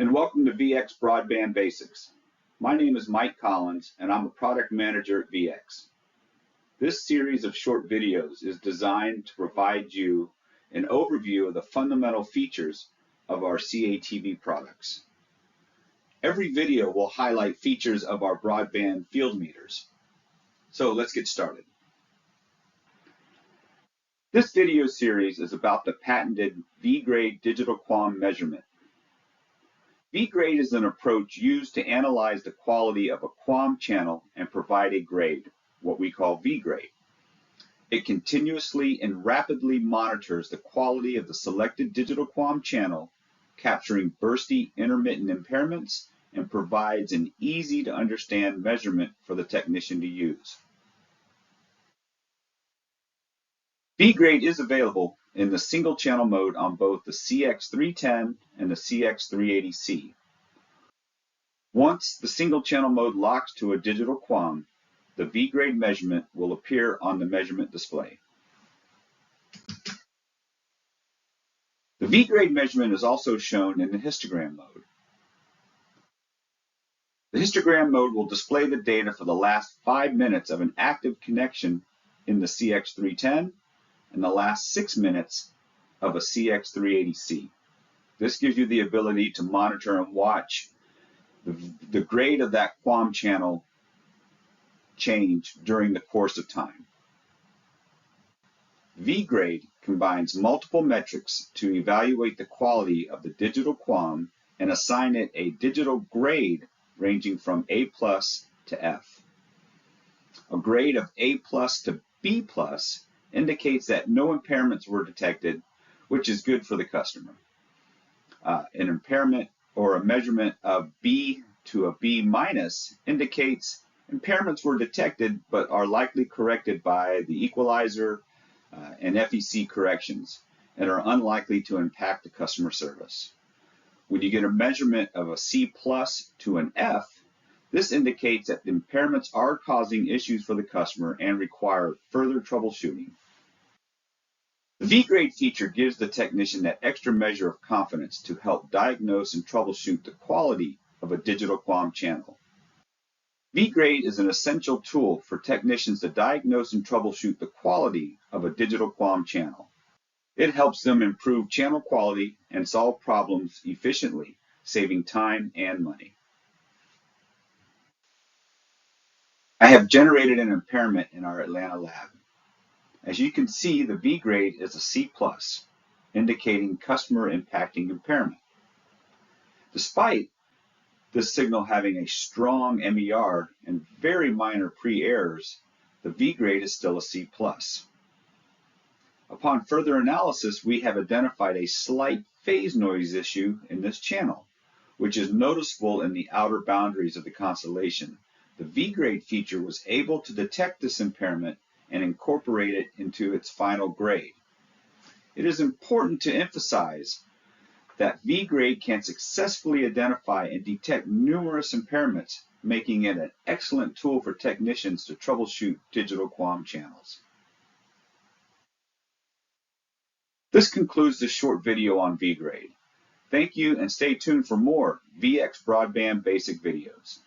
and welcome to VeEX Broadband Basics. My name is Mike Collins, and I'm a product manager at VeEX. This series of short videos is designed to provide you an overview of the fundamental features of our CATV products. Every video will highlight features of our broadband field meters. So let's get started. This video series is about the patented VeGrade digital QAM measurement. VeGrade is an approach used to analyze the quality of a QAM channel and provide a grade, what we call VeGrade. It continuously and rapidly monitors the quality of the selected digital QAM channel, capturing bursty intermittent impairments, and provides an easy-to-understand measurement for the technician to use. VeGrade is available in the single channel mode on both the CX310 and the CX380C. Once the single channel mode locks to a digital QAM, the VeGrade measurement will appear on the measurement display. The VeGrade measurement is also shown in the histogram mode. The histogram mode will display the data for the last 5 minutes of an active connection in the CX310 and the last 6 minutes of a CX380C. This gives you the ability to monitor and watch the grade of that QAM channel change during the course of time. VeGrade combines multiple metrics to evaluate the quality of the digital QAM and assign it a digital grade ranging from A+ to F. A grade of A+ to B+ indicates that no impairments were detected, which is good for the customer. An impairment or a measurement of B to a B- indicates impairments were detected but are likely corrected by the equalizer and FEC corrections and are unlikely to impact the customer service. When you get a measurement of a C+ to an F, this indicates that the impairments are causing issues for the customer and require further troubleshooting. The VeGrade feature gives the technician that extra measure of confidence to help diagnose and troubleshoot the quality of a digital QAM channel. VeGrade is an essential tool for technicians to diagnose and troubleshoot the quality of a digital QAM channel. It helps them improve channel quality and solve problems efficiently, saving time and money. I have generated an impairment in our Atlanta lab. As you can see, the VeGrade is a C+, indicating customer impacting impairment. Despite this signal having a strong MER and very minor pre-errors, the VeGrade is still a C+. Upon further analysis, we have identified a slight phase noise issue in this channel, which is noticeable in the outer boundaries of the constellation. The VeGrade feature was able to detect this impairment and incorporate it into its final grade. It is important to emphasize that VeGrade can successfully identify and detect numerous impairments, making it an excellent tool for technicians to troubleshoot digital QAM channels. This concludes this short video on VeGrade. Thank you and stay tuned for more VeEX Broadband Basic videos.